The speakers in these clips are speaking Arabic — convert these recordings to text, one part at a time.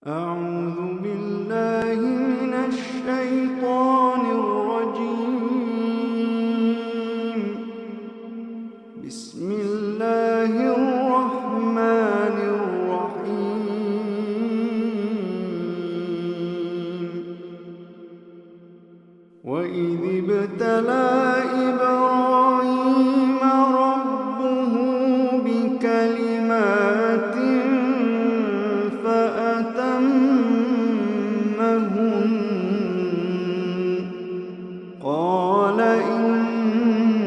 أعوذ بالله من الشيطان الرجيم. بسم الله الرحمن الرحيم. وإذ ابتلى إبراهيم ربه بكلمات فأتمهن. قال إني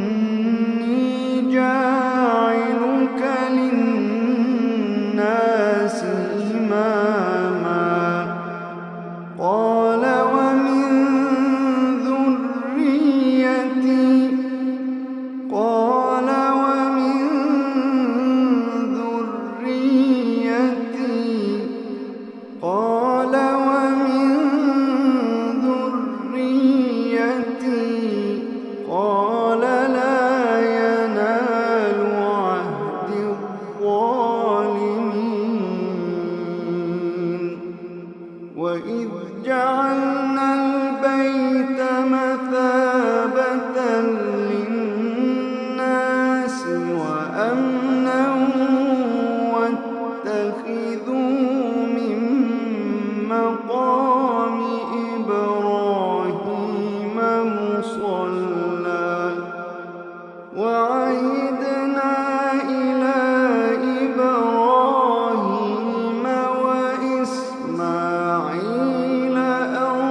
جاعلك للناس إماما. قال ومن ذريتي. قال ومن ذريتي. قال ومن ذريتي. قال لا ينال عهد الظالمين. وإذ جعلنا البيت مثابة للناس وأمنا واتخذوا من مقام إبراهيم مصلى. وعهدنا إلى إبراهيم وإسماعيل أن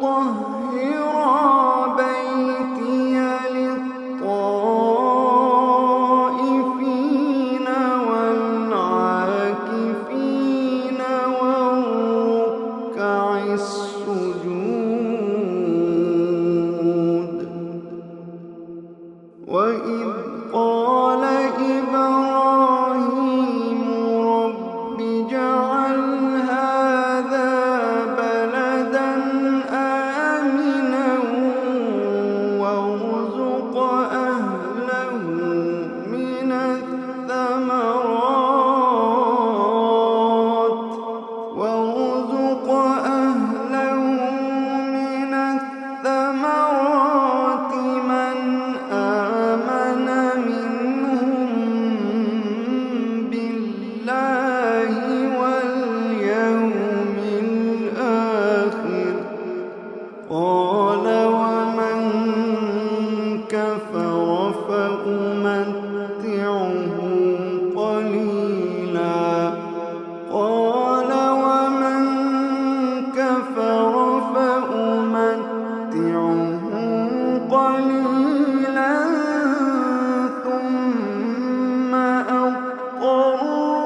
طهرا بيتي للطائفين والعاكفين والركع السجود. وإذ قال إبراهيم رب اجعل هذا بلدا آمنا وارزق أهله من الثمرات من آمن منهم بالله واليوم الآخر. قال ومن كفر فأمتعه قليلا. قال ومن كفر فأمتعه قليلا ثم أضطره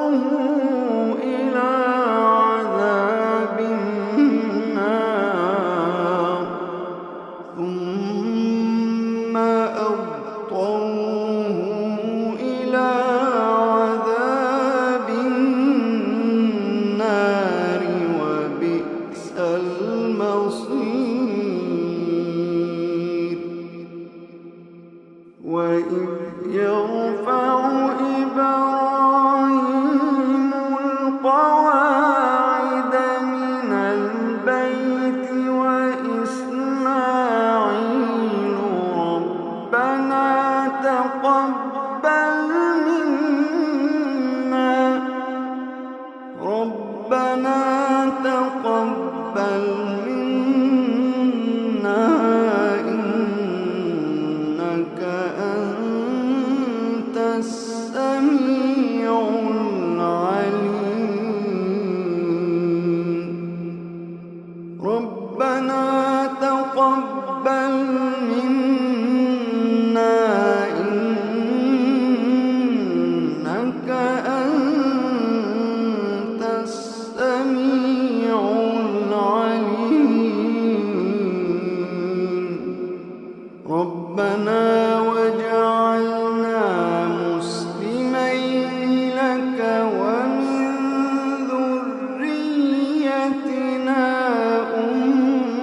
إلى عذاب النار. وبئس المصير. وإذ يرفع إبراهيم القواعد من البيت وإسماعيل ربنا تقبل منا إنك أنت السميع العليم. ربنا تقبل منا إنك أنت السميع العليم. ربنا وجعلنا مسلمين لك ومن ذريتنا أمة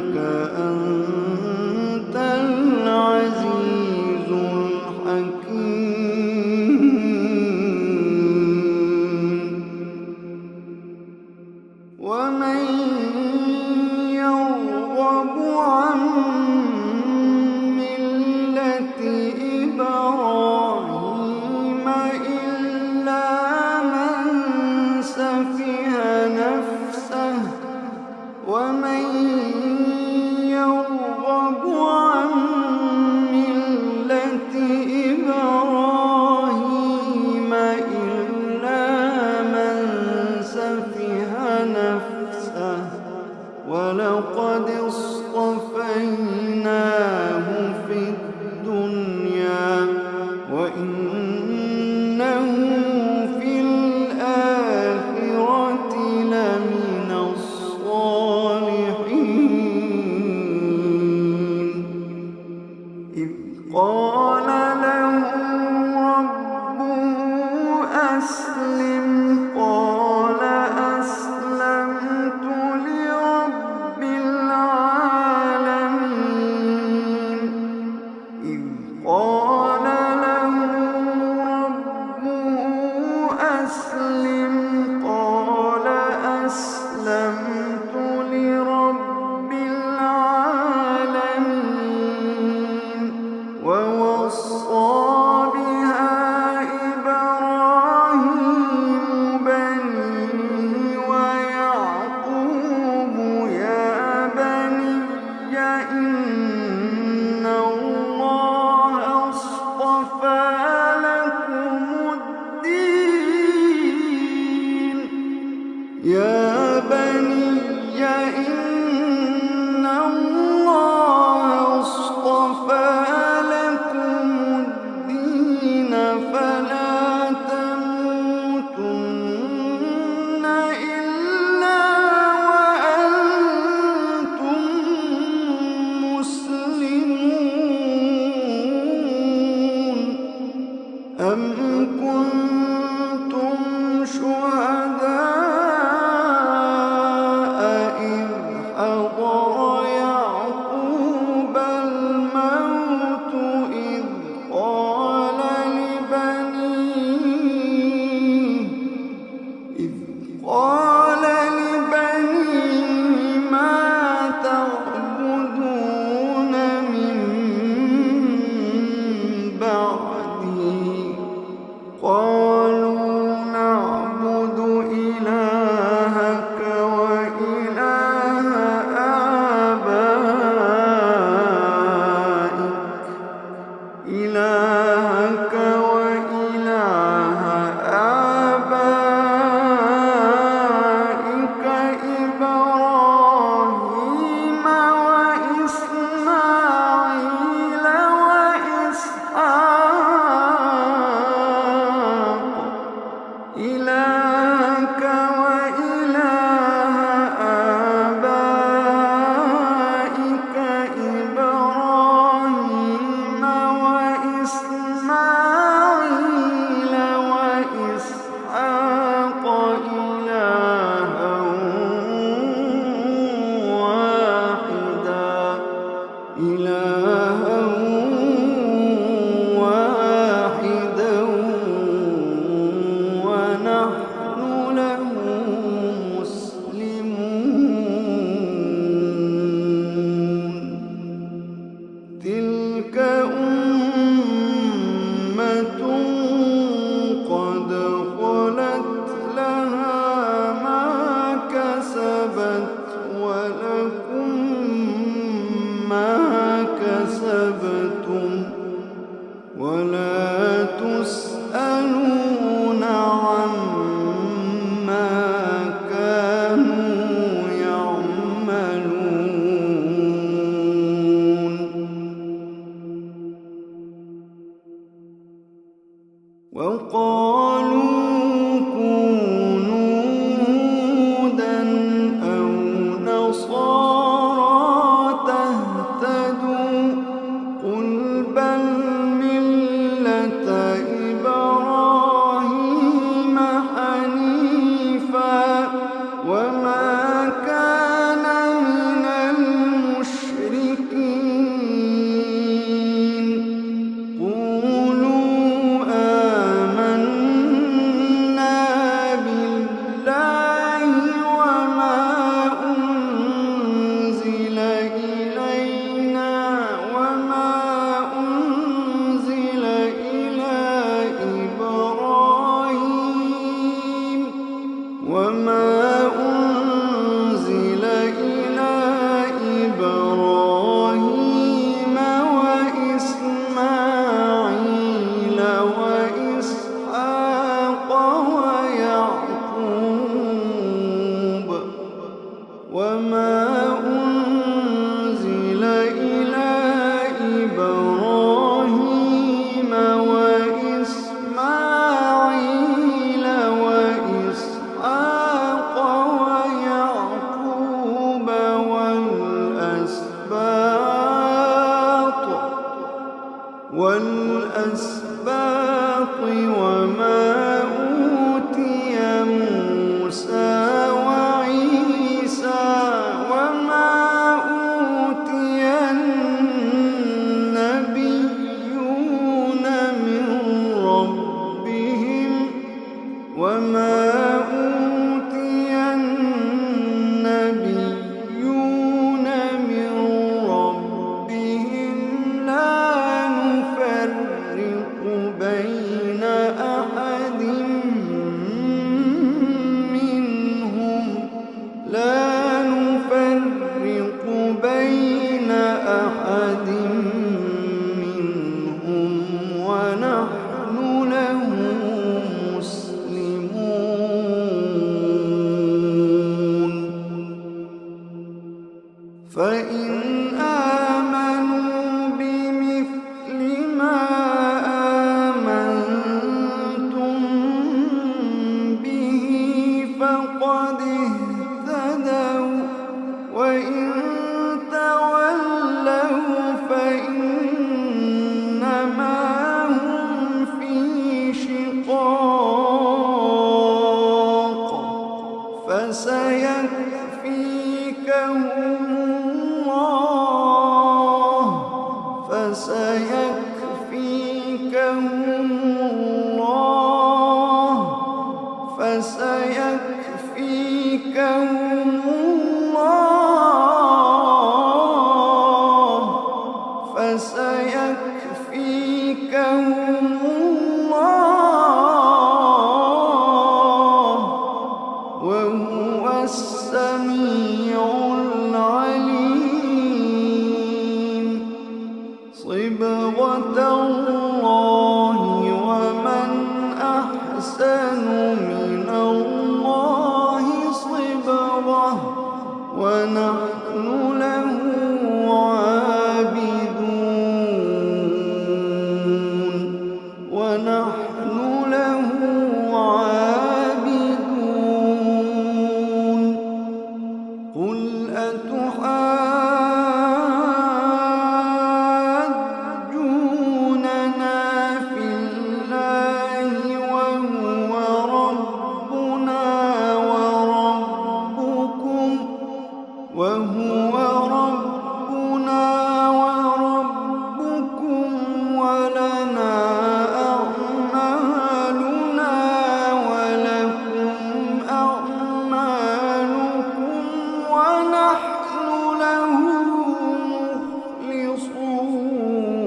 إنك أنت العزيز الحكيم. ومن يرغب عن ملة إبراهيم إلا من سفه نفسه ومن يرغب عن ملة إبراهيم إلا من سفه نفسه ولقد اصطفيناه في الدنيا وإنه في الآخرة لمن الصالحين. إذ قال له ربه أسلم قال أسلمت لرب العالمين. إذ قال له ربه أسلم قال أسلمت لرب العالمين. ووصى بها إبراهيم بنيه ويعقوب يا بني إن الله اصطفى لكم الدين يا بني إن الله اصطفى لكم الدين فلا تموتن إلا وأنتم مسلمون. أم كنتم شهداء إذ حضر يعقوب الموت إذ قال لبنيه ما تعبدون من بعدي قالوا نعبد إلهك وإله الأسباط وما أوتي موسى وعيسى وما أوتي النبيون من ربهم لا نفرق بين أحد منهم ونحن له مسلمون فإن آمنوا بمثل ما آمنتم به فقد اهتدوا وإن تولوا فإنما هم في شقاق فسيكفيكهم الله وهو السميع العليم صبغة الله ومن أحسن من الله صبغة ونحن له عابدون قل أتحاجوننا في الله وهو ربنا وربكم ولنا أعمالنا ولكم أعمالكم ونحن له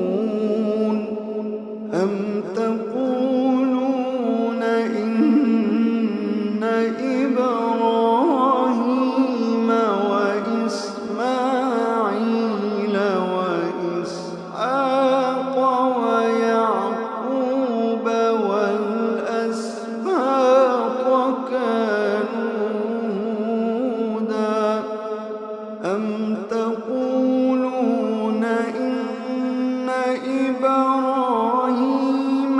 مخلصون أم تقولون إن إبراهيم وإسماعيل وإسحاق ويعقوب والأسباط كانوا هودا أم تقولون إن إبراهيم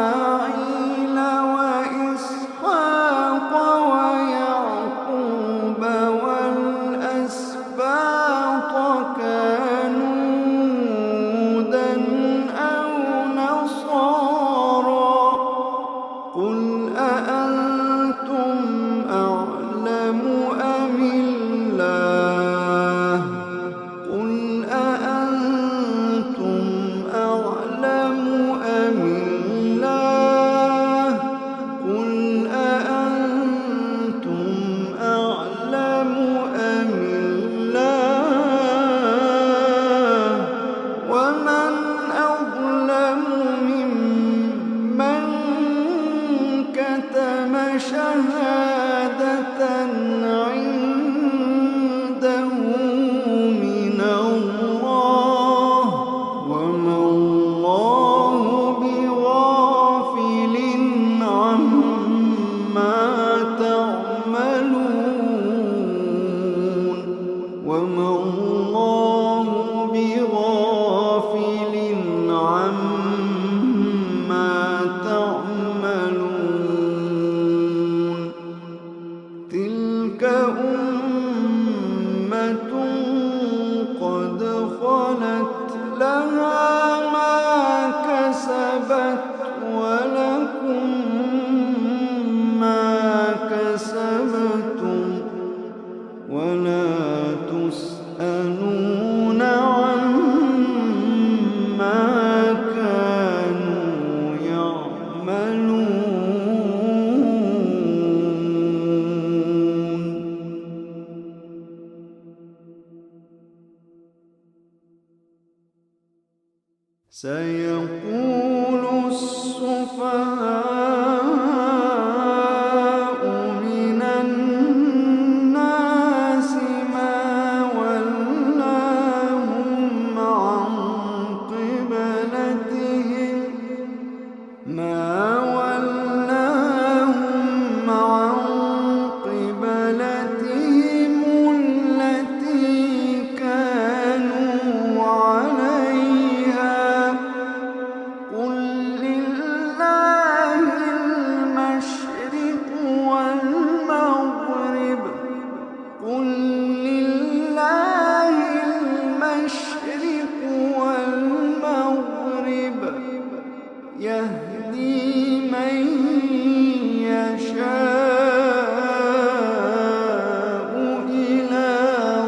وإسماعيل وإسحاق ويعقوب والأسباط كانوا هودا أو نصارى قل أأنتم أعلم أم الله قل أأنتم أعلم أم الله قل أأنتم أعلم أم الله ومن أظلم ممن كتم شهادة عنده من الله وما الله بغافل عما تعملون وما الله بغافل عما تعملون تلك أمة قد خلت لها ما سيقول السفهاء من الناس ما ولاهم عن قبلتهم التي كانوا عليها. قل لله المشرق والمغرب يهدي من يشاء إلى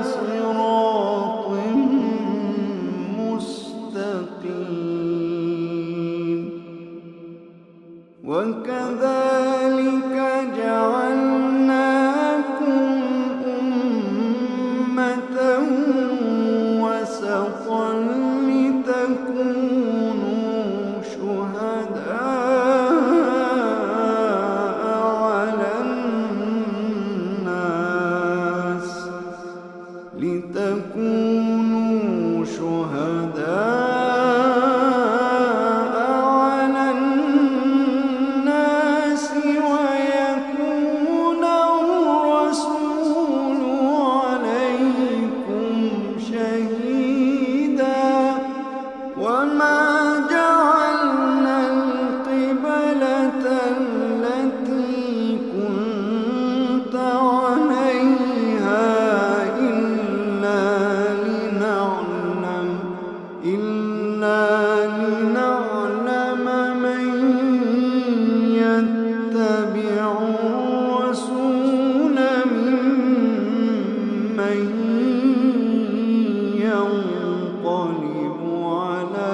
صراط مستقيم. وكذلك جعلناكم أمة وسطا لتكونوا شهداء على الناس ويكون الرسول عليكم شهيدا. وما جعلنا القبلة التي كنت عليها إلا لنعلم من يتبع الرسول ممن ينقلب على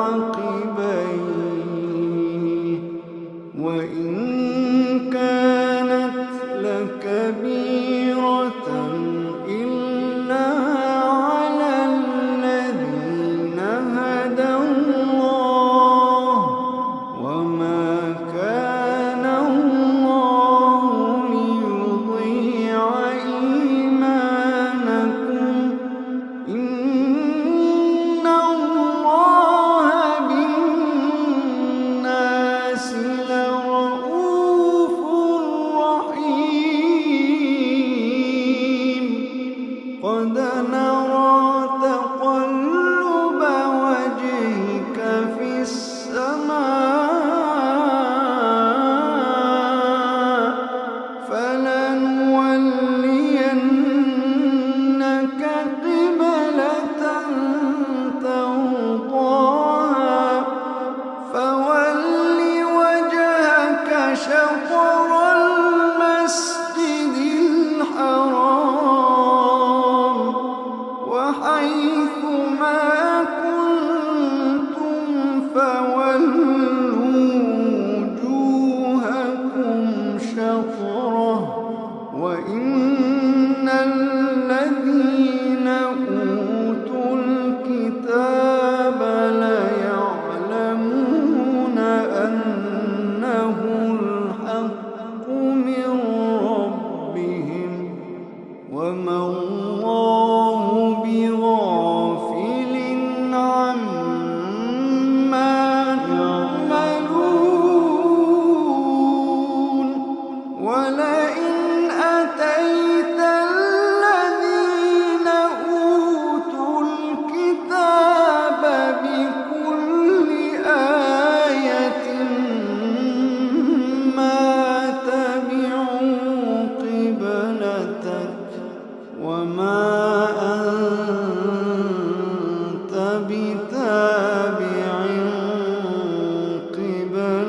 عقبيه. وإن كانت لكبيرة إلا على الذين هدى الله. وما كان الله ليضيع إيمانكم إن الله بالناس لرءوف رحيم. قد نرى تقلب وجهك في السماء فلنولينك قبلة ترضاها فول وجهك شطر المسجد الحرام وحيث ما كنتم فولوا وجوهكم شطره. وإن الذين أوتوا الكتاب ليعلمون أنه الحق من ربهم وما الله بغافل عما يعملون. ولئن أتيت الذين أوتوا الكتاب بكل آية ما تبعوا قبلتك وما أنت بتابع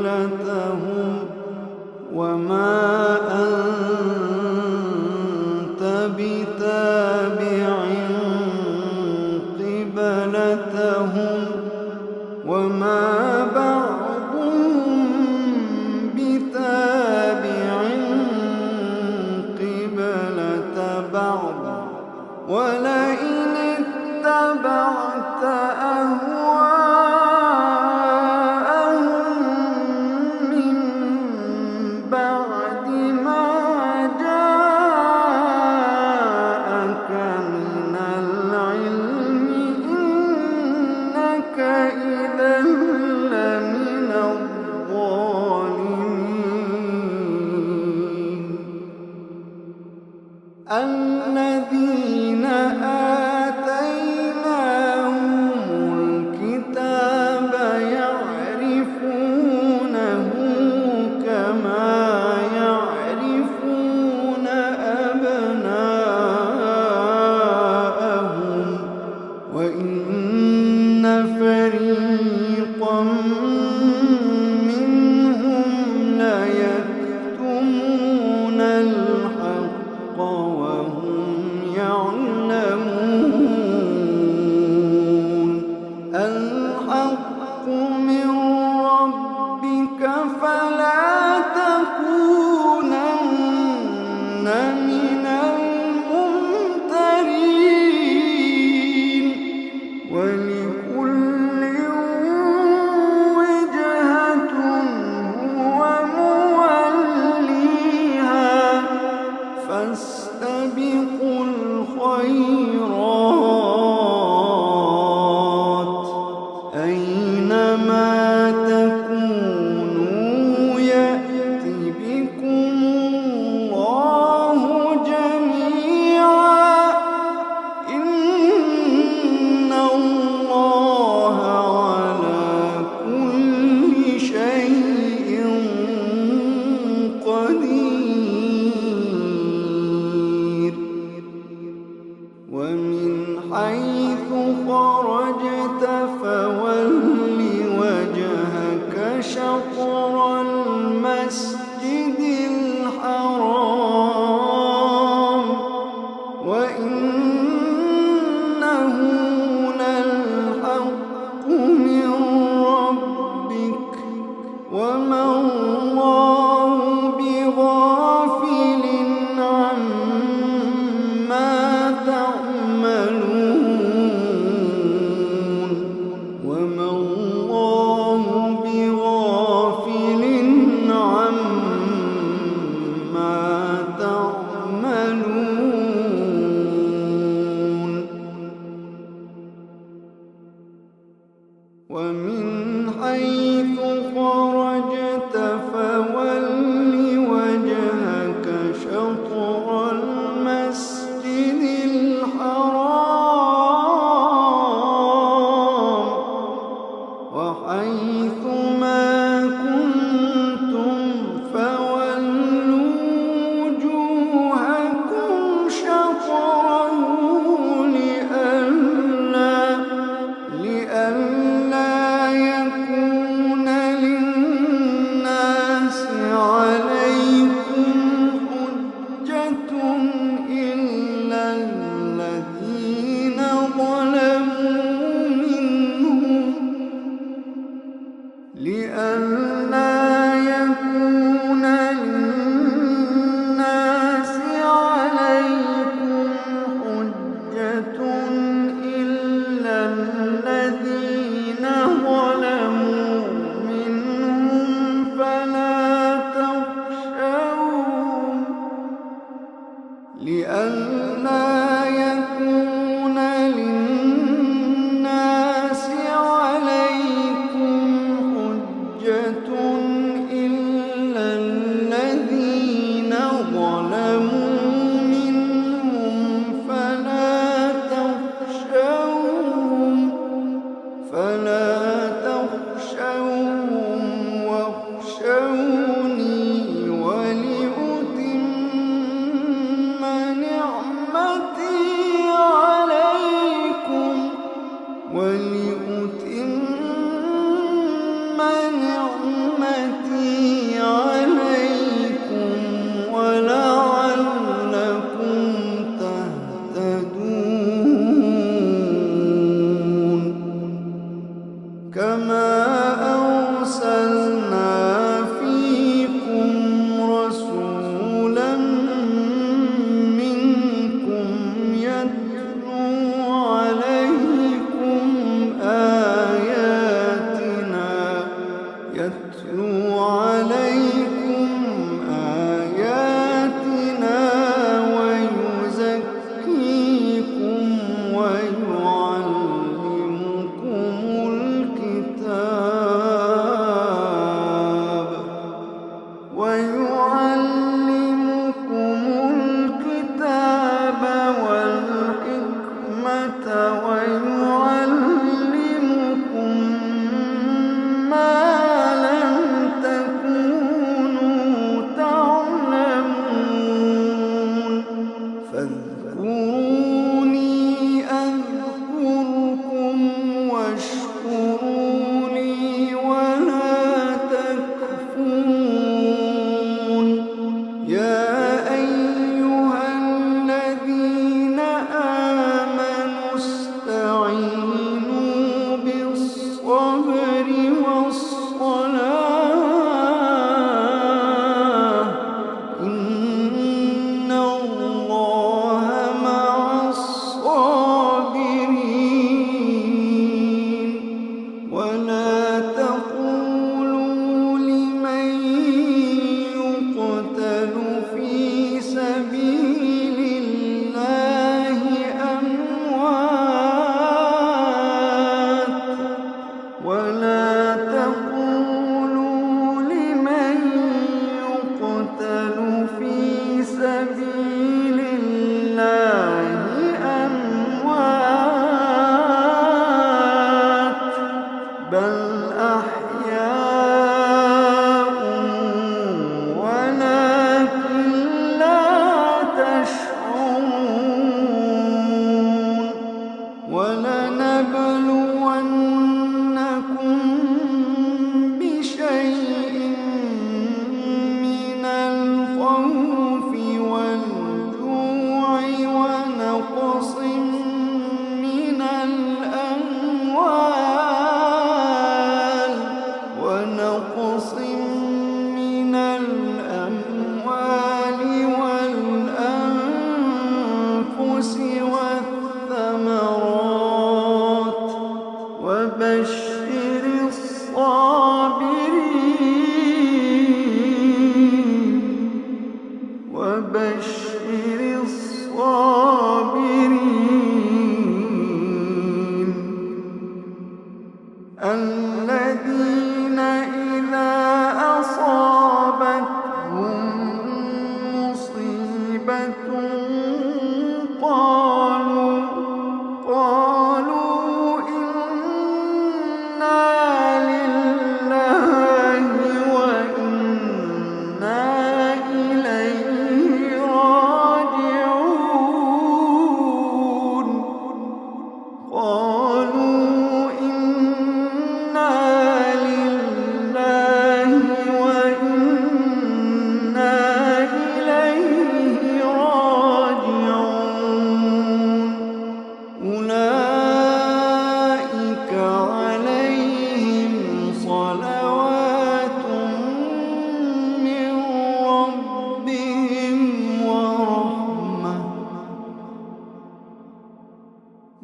قبلتهم وما بعضهم بتابع قبلة بعض. ولئن اتبعت أهواءهم يعلمون الحق من ربك فلا تكونن من الممترين ولكل وجهة هو موليها فاستبقوا الخيرات أينما تكونوا يأت بكم الله جميعا إن الله على كل شيء قدير ومن حيث خرجت فول وجهك شطر المسجد الحرام وإنه للحق من ربك وما الله بغافل عما تعملون وما الله بغافل عما تعملون ومن حيث خرجت فول وجهك شطر المسجد الحرام وحيث ما كنتم فولوا وجوهكم شطره لئلا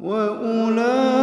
وأولئك